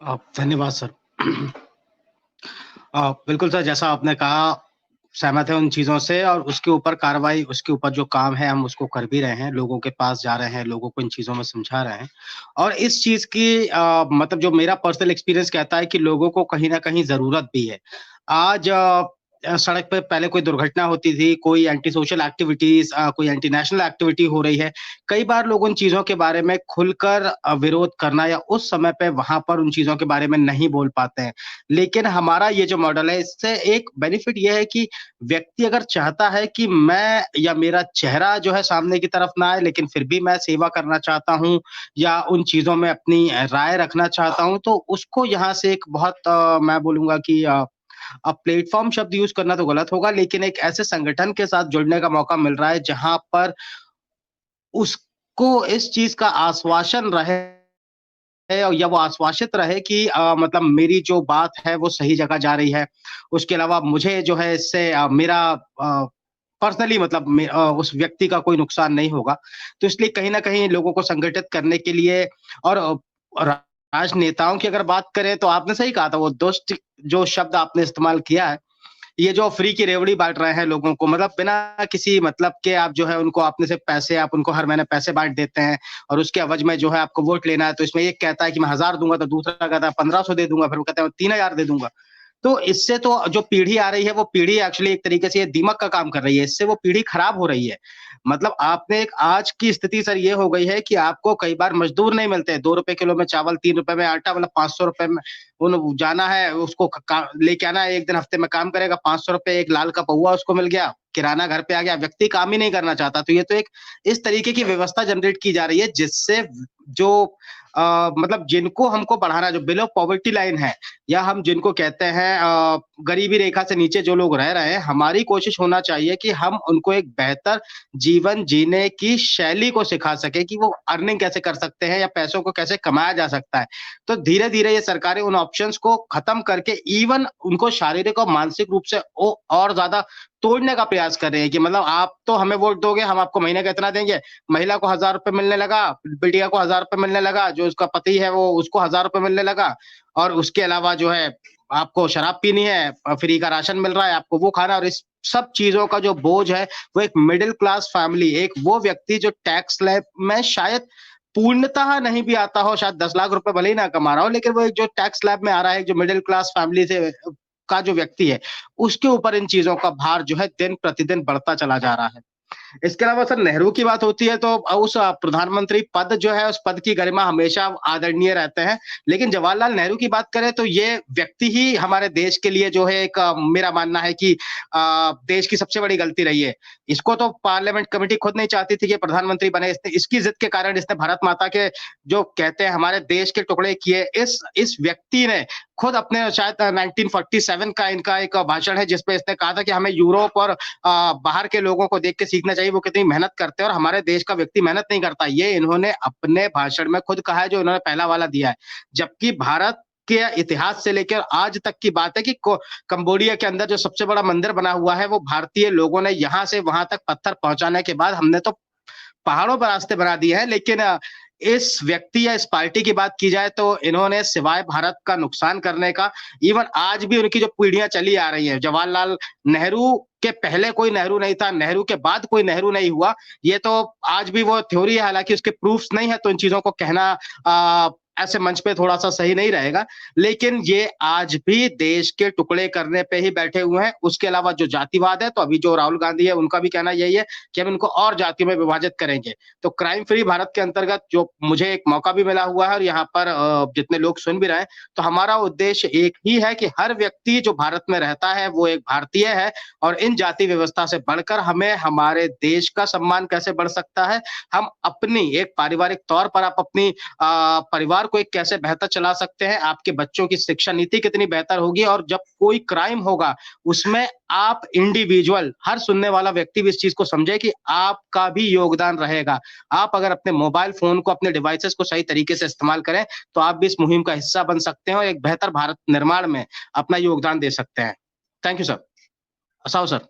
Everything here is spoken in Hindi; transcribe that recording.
धन्यवाद सर। बिल्कुल सर, जैसा आपने कहा, सहमत है उन चीज़ों से और उसके ऊपर कार्रवाई, उसके ऊपर जो काम है हम उसको कर भी रहे हैं, लोगों के पास जा रहे हैं, लोगों को इन चीज़ों में समझा रहे हैं। और इस चीज़ की मतलब जो मेरा पर्सनल एक्सपीरियंस कहता है कि लोगों को कहीं न कहीं ज़रूरत भी है। आज सड़क पे पहले कोई दुर्घटना होती थी, कोई एंटी सोशल एक्टिविटीज़ कोई एंटी नेशनल एक्टिविटी हो रही है। कई बार लोग उन चीज़ों के बारे में खुलकर विरोध करना या उस समय पे वहाँ पर उन चीज़ों के बारे में नहीं बोल पाते हैं। लेकिन हमारा ये जो मॉडल है, इससे एक बेनिफिट ये है कि व्यक्ति अगर चाहता है कि मैं या मेरा चेहरा जो है सामने की तरफ ना आए, लेकिन फिर भी मैं सेवा करना चाहता हूँ या उन चीज़ों में अपनी राय रखना चाहता हूँ, तो उसको यहाँ से एक बहुत मैं बोलूँगा कि अब प्लेटफ़ॉर्म शब्द यूज़ करना तो गलत होगा, लेकिन एक ऐसे संगठन के साथ जुड़ने का मौका मिल रहा है, जहाँ पर उसको इस चीज़ का आश्वासन रहे या वो आश्वासित रहे कि मतलब मेरी जो बात है वो सही जगह जा रही है। उसके अलावा मुझे जो है इससे मेरा पर्सनली मतलब उस व्यक्ति का कोई नुकसान नहीं होगा। तो इसलिए कहीं न कहीं लोगों को संगठित करने के लिए और राजनेताओं की अगर बात करें तो आपने सही कहा था वो दोस्त जो शब्द आपने इस्तेमाल किया है, ये जो फ्री की रेवड़ी बाँट रहे हैं लोगों को मतलब बिना किसी मतलब के आप जो है उनको अपने से पैसे आप उनको हर महीने पैसे बाँट देते हैं और उसके एवज़ में जो है आपको वोट लेना है, तो इसमें एक कहता है कि मैं 1000 दूँगा, तो दूसरा कहता है 1500 दे दूँगा, फिर वो कहता है मैं 3000 दे दूँगा। तो इससे तो जो पीढ़ी आ रही है, वो पीढ़ी एक्चुअली एक तरीके से ये दीमक का काम कर रही है, इससे वो पीढ़ी खराब हो रही है। मतलब आपने एक आज की स्थिति सर ये हो गई है कि आपको कई बार मज़दूर नहीं मिलते हैं, ₹2 किलो में चावल, ₹3 में आटा मतलब ₹500 में उन जाना है उसको क का लेके आना है, 1 दिन हफ्ते में काम करेगा, ₹500 एक लाल का पौवा उसको मिल गया, किराना घर पे आ गया, व्यक्ति काम ही नहीं करना चाहता। तो ये तो एक इस तरीके की व्यवस्था जनरेट की जा रही है जिससे जो मतलब जिनको हमको बढ़ाना है, जो बिलो पॉवर्टी लाइन है या हम जिनको कहते हैं गरीबी रेखा से नीचे जो लोग रह रहे हैं, हमारी कोशिश होना चाहिए कि हम उनको एक बेहतर जीवन जीने की शैली को सिखा सकें कि वो अर्निंग कैसे कर सकते हैं या पैसों को कैसे कमाया जा सकता है। तो धीरे-धीरे ये सरकारें उन ऑप्शंस को खत्म करके इवन उनको शारीरिक और मानसिक रूप से और ज़्यादा तोड़ने का प्रयास कर रहे हैं कि मतलब आप तो हमें वोट दोगे, हम आपको महीने का इतना देंगे। महिला को ₹1000 मिलने लगा, बिटिया को ₹1000 मिलने लगा, जो उसका पति है वो उसको ₹1000 मिलने लगा और उसके अलावा जो है आपको शराब पीनी है, फ्री का राशन मिल रहा है, आपको वो खाना और इस सब चीज़ों का जो बोझ है, वो एक मिडल क्लास फैमिली, एक वो व्यक्ति जो टैक्स स्लैब में शायद पूर्णतः नहीं भी आता हो, शायद 10 लाख रुपए भले ही ना कमा रहा हो, लेकिन वो एक जो टैक्स स्लैब में आ रहा है, जो मिडल क्लास फैमिली से का जो व्यक्ति है, उसके ऊपर इन चीज़ों का भार जो है दिन-प्रतिदिन बढ़ता चला जा रहा है। इसके अलावा सर नेहरू की बात होती है तो उस प्रधानमंत्री पद जो है उस पद की गरिमा हमेशा आदरणीय रहते हैं। लेकिन जवाहरलाल नेहरू की बात करें तो ये व्यक्ति ही हमारे देश के लिए जो है एक मेरा मानना है कि देश की सबसे बड़ी गलती रही है। इसको तो पार्लियामेंट कमेटी खुद नहीं चाहती थी कि प्रधानमंत्री बने। इसने इसकी ज़िद के कारण इसने भारत माता के जो कहते हैं हमारे देश के टुकड़े किए। इस व्यक्ति ने खुद अपने शायद 1947 का इनका एक भाषण है जिसपे इसने कहा था कि हमें यूरोप और बाहर के लोगों को देख के सीखना चाहिए वो कितनी मेहनत करते हैं और हमारे देश का व्यक्ति मेहनत नहीं करता। ये इन्होंने अपने भाषण में खुद कहा है जो इन्होंने पहला वाला दिया है। जबकि भारत के इतिहास से लेकर आज तक की बात है कि कंबोडिया के अंदर जो सबसे बड़ा मंदिर बना हुआ है वो भारतीय लोगों ने यहाँ से वहां तक पत्थर पहुंचाने के बाद हमने तो पहाड़ों पर रास्ते बना दिए हैं लेकिन इस व्यक्ति या इस पार्टी की बात की जाए तो इन्होंने सिवाय भारत का नुकसान करने का इवन आज भी उनकी जो पीढ़ियां चली आ रही हैं जवाहरलाल नेहरू के पहले कोई नेहरू नहीं था नेहरू के बाद कोई नेहरू नहीं हुआ ये तो आज भी वो थ्योरी है हालांकि उसके प्रूफ्स नहीं है तो इन चीजों को कहना ऐसे मंच पे थोड़ा सा सही नहीं रहेगा लेकिन ये आज भी देश के टुकड़े करने पे ही बैठे हुए हैं उसके अलावा जो जातिवाद है तो अभी जो राहुल गांधी है उनका भी कहना यही है कि हम इनको और जातियों में विभाजित करेंगे तो क्राइम फ्री भारत के अंतर्गत जो मुझे एक मौका भी मिला हुआ है और यहाँ पर जितने लोग सुन भी रहे हैं तो हमारा उद्देश्य एक ही है कि हर व्यक्ति जो भारत में रहता है वो एक भारतीय है और इन जाति व्यवस्था से बढ़कर हमें हमारे देश का सम्मान कैसे बढ़ सकता है हम अपनी एक पारिवारिक तौर पर आप अपनी परिवार को एक कैसे बेहतर चला सकते हैं आपके बच्चों की शिक्षा नीति कितनी बेहतर होगी और जब कोई क्राइम होगा उसमें आप इंडिविजुअल हर सुनने वाला व्यक्ति भी इस चीज को समझे कि आपका भी योगदान रहेगा आप अगर अपने मोबाइल फोन को अपने डिवाइसेस को सही तरीके से इस्तेमाल करें तो आप भी इस मुहिम का हिस्सा बन सकते हैं और एक बेहतर भारत निर्माण में अपना योगदान दे सकते हैं थैंक यू सर असाओ सर